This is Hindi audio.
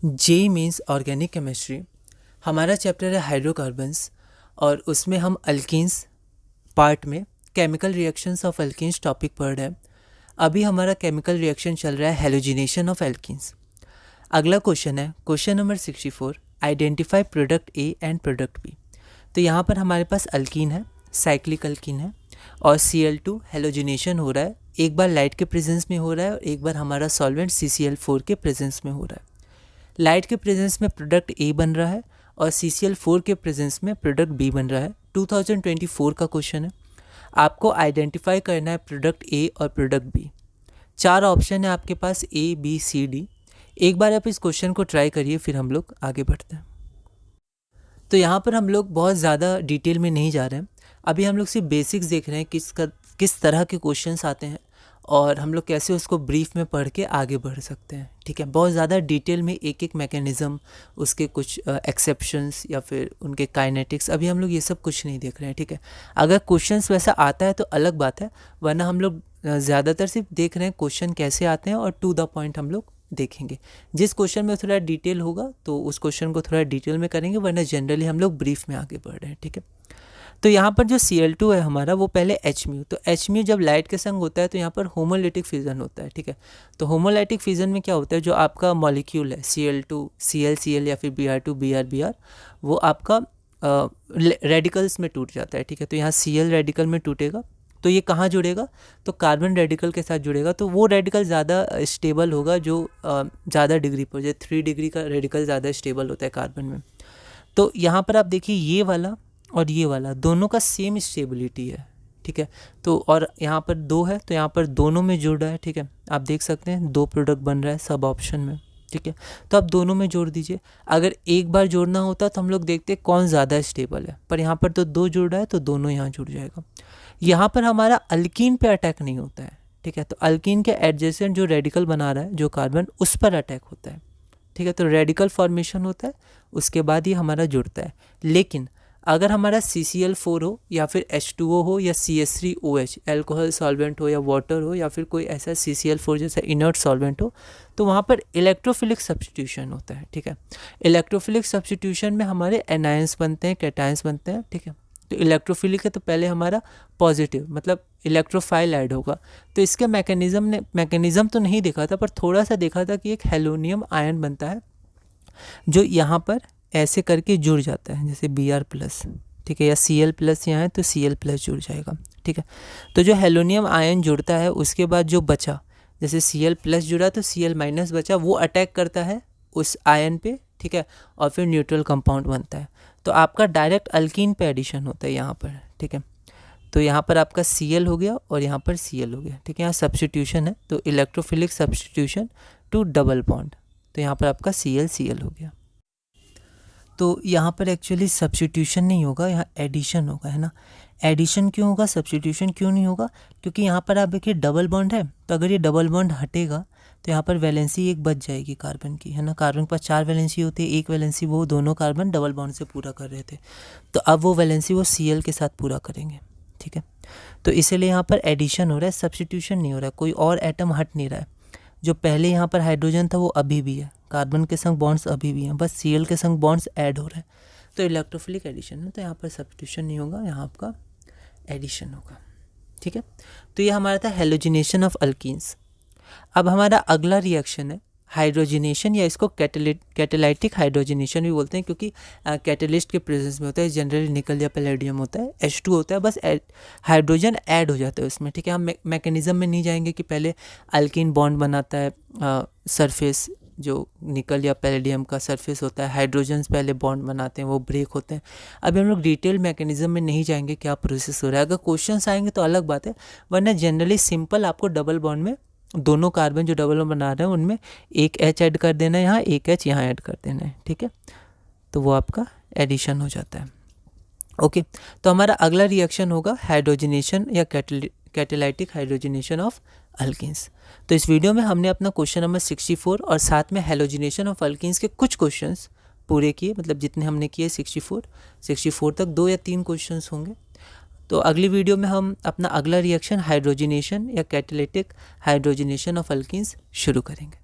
जे मीन्स ऑर्गेनिक केमिस्ट्री। हमारा चैप्टर है हाइड्रोकार्बन्स और उसमें हम अल्कीन्स पार्ट में chemical reactions of alkenes topic पढ़ रहे हैं। अभी हमारा केमिकल रिएक्शन चल रहा है हेलोजिनेशन ऑफ अल्कीन्स। अगला क्वेश्चन है question number 64, identify product A and product B. तो यहाँ पर हमारे पास अल्कीन है, साइक्लिक अल्कीन है और Cl2 हेलोजिनेशन हो रहा है। एक बार लाइट के प्रेजेंस में हो रहा है और एक बार हमारा सॉल्वेंट CCl4 के प्रेजेंस में हो रहा है। लाइट के प्रेजेंस में प्रोडक्ट ए बन रहा है और CCl4 के प्रेजेंस में प्रोडक्ट बी बन रहा है। 2024 का क्वेश्चन है। आपको आइडेंटिफाई करना है प्रोडक्ट ए और प्रोडक्ट बी। 4 ऑप्शन है आपके पास ABCD। एक बार आप इस क्वेश्चन को ट्राई करिए, फिर हम लोग आगे बढ़ते हैं। तो यहाँ पर हम लोग बहुत ज़्यादा डिटेल में नहीं जा रहे हैं। अभी हम लोग सिर्फ बेसिक्स देख रहे हैं किस तरह के क्वेश्चंस आते हैं और हम लोग कैसे उसको ब्रीफ में पढ़ के आगे बढ़ सकते हैं। ठीक है, बहुत ज़्यादा डिटेल में एक एक मैकेनिज़्म, उसके कुछ एक्सेप्शंस या फिर उनके काइनेटिक्स, अभी हम लोग ये सब कुछ नहीं देख रहे हैं। ठीक है, अगर क्वेश्चंस वैसा आता है तो अलग बात है, वरना हम लोग ज़्यादातर सिर्फ देख रहे हैं क्वेश्चन कैसे आते हैं और टू द पॉइंट हम लोग देखेंगे। जिस क्वेश्चन में थोड़ा डिटेल होगा तो उस क्वेश्चन को थोड़ा डिटेल में करेंगे, वरना जनरली हम लोग ब्रीफ में आगे बढ़ रहे हैं। ठीक है, तो यहाँ पर जो Cl2 है हमारा वो पहले Hmu, तो Hmu जब लाइट के संग होता है तो यहाँ पर होमोलिटिक फिजन होता है। ठीक है, तो होमोलिटिक फिजन में क्या होता है, जो आपका मॉलिक्यूल है Cl2 Cl या फिर Br2 Br वो आपका रेडिकल्स में टूट जाता है। ठीक है, तो यहाँ Cl रेडिकल में टूटेगा तो ये कहाँ जुड़ेगा, तो कार्बन रेडिकल के साथ जुड़ेगा। तो वो रेडिकल ज़्यादा स्टेबल होगा जो ज़्यादा डिग्री पर, जैसे 3 डिग्री का रेडिकल ज़्यादा स्टेबल होता है कार्बन में। तो यहाँ पर आप देखिए ये वाला और ये वाला दोनों का सेम स्टेबिलिटी है। ठीक है, तो और यहाँ पर 2 है तो यहाँ पर दोनों में जुड़ रहा है। ठीक है, आप देख सकते हैं 2 प्रोडक्ट बन रहा है सब ऑप्शन में। ठीक है, तो आप दोनों में जोड़ दीजिए। अगर एक बार जोड़ना होता तो हम लोग देखते कौन ज़्यादा स्टेबल है, पर यहाँ पर तो 2 जुड़ रहा है तो दोनों यहाँ जुड़ जाएगा। यहाँ पर हमारा अल्कीन पे अटैक नहीं होता है। ठीक है, तो अल्कीन के एडजेसेंट जो रेडिकल बना रहा है जो कार्बन, उस पर अटैक होता है। ठीक है, तो रेडिकल फॉर्मेशन होता है, उसके बाद ही हमारा जुड़ता है। लेकिन अगर हमारा CCl4 हो या फिर H2O हो या CH3OH एल्कोहल सॉल्वेंट हो या वाटर हो या फिर कोई ऐसा CCl4 जैसा इनर्ट सॉल्वेंट हो, तो वहाँ पर इलेक्ट्रोफिलिक सब्स्टिट्यूशन होता है। ठीक है, इलेक्ट्रोफिलिक सब्स्टिट्यूशन में हमारे एनायंस बनते हैं, कैटायंस बनते हैं। ठीक है, तो इलेक्ट्रोफिलिक है तो पहले हमारा पॉजिटिव मतलब इलेक्ट्रोफाइल ऐड होगा। तो इसके मैकेनिज़्म तो नहीं देखा था, पर थोड़ा सा देखा था कि एक हेलोनियम आयन बनता है जो यहाँ पर ऐसे करके जुड़ जाता है, जैसे Br+। ठीक है, या Cl+ यहाँ है तो Cl+ जुड़ जाएगा। ठीक है, तो जो हेलोनियम आयन जुड़ता है उसके बाद जो बचा, जैसे Cl+ जुड़ा तो Cl- बचा, वो अटैक करता है उस आयन पे। ठीक है, और फिर न्यूट्रल कंपाउंड बनता है। तो आपका डायरेक्ट अल्कीन पे एडिशन होता है यहाँ पर। ठीक है, तो यहाँ पर आपका Cl हो गया और यहाँ पर Cl हो गया। ठीक है, यहाँ सब्स्टिट्यूशन है तो electrophilic substitution to double bond, तो यहाँ पर आपका Cl हो गया। तो यहाँ पर एक्चुअली सब्स्टिट्यूशन नहीं होगा, यहाँ एडिशन होगा, है ना। एडिशन क्यों होगा, सब्स्टिट्यूशन क्यों नहीं होगा, क्योंकि यहाँ पर आप देखिए डबल बॉन्ड है, तो अगर ये डबल बॉन्ड हटेगा तो यहाँ पर वैलेंसी एक बच जाएगी कार्बन की, है ना। कार्बन के पास 4 वैलेंसी होती है, एक वैलेंसी वो दोनों कार्बन डबल बॉन्ड से पूरा कर रहे थे, तो अब वो वैलेंसी वो Cl के साथ पूरा करेंगे। ठीक है, तो इसीलिए यहाँ पर एडिशन हो रहा है, सब्स्टिट्यूशन नहीं हो रहा है, कोई और एटम हट नहीं रहा है। जो पहले यहाँ पर हाइड्रोजन था वो अभी भी है, कार्बन के संग बॉन्ड्स अभी भी हैं, बस Cl के संग बॉन्ड्स ऐड हो रहे हैं। तो इलेक्ट्रोफिलिक एडिशन है, तो यहाँ पर सब्स्टिट्यूशन नहीं होगा, यहाँ आपका एडिशन होगा। ठीक है, तो ये हमारा था हेलोजिनेशन ऑफ अल्कीन्स। अब हमारा अगला रिएक्शन है हाइड्रोजिनेशन, या इसको कैटेलाइटिक हाइड्रोजिनेशन भी बोलते हैं, क्योंकि कैटेलिस्ट के प्रेजेंस में होता है। जनरली निकल या पैलेडियम होता है, H2 होता है, बस हाइड्रोजन ऐड हो जाता है उसमें। ठीक है, हम मैकेनिज़्म में नहीं जाएंगे कि पहले अल्कीन बॉन्ड बनाता है सरफेस, जो निकल या पैलेडियम का सरफेस होता है, हाइड्रोजन्स पहले बॉन्ड बनाते हैं, वो ब्रेक होते हैं। अभी हम लोग डिटेल मैकेनिज़्म में नहीं जाएंगे क्या प्रोसेस हो रहा है। अगर क्वेश्चंस आएंगे तो अलग बात है, वरना जनरली सिंपल आपको डबल बॉन्ड में दोनों कार्बन जो डबल बॉन्ड बना रहे हैं उनमें एक H ऐड कर देना है, यहाँ एक H यहाँ ऐड कर देना है। ठीक है, तो वो आपका एडिशन हो जाता है। ओके, तो हमारा अगला रिएक्शन होगा हाइड्रोजिनेशन या कैटेलाइटिक हाइड्रोजिनेशन ऑफ अल्कीन्स। तो इस वीडियो में हमने अपना क्वेश्चन नंबर 64 और साथ में हेलोजिनेशन ऑफ अल्कीन्स के कुछ क्वेश्चंस पूरे किए, मतलब जितने हमने किए 64 तक 2 या 3 क्वेश्चंस होंगे। तो अगली वीडियो में हम अपना अगला रिएक्शन हाइड्रोजिनेशन या कैटेलाइटिक हाइड्रोजिनेशन ऑफ अल्कीन्स शुरू करेंगे।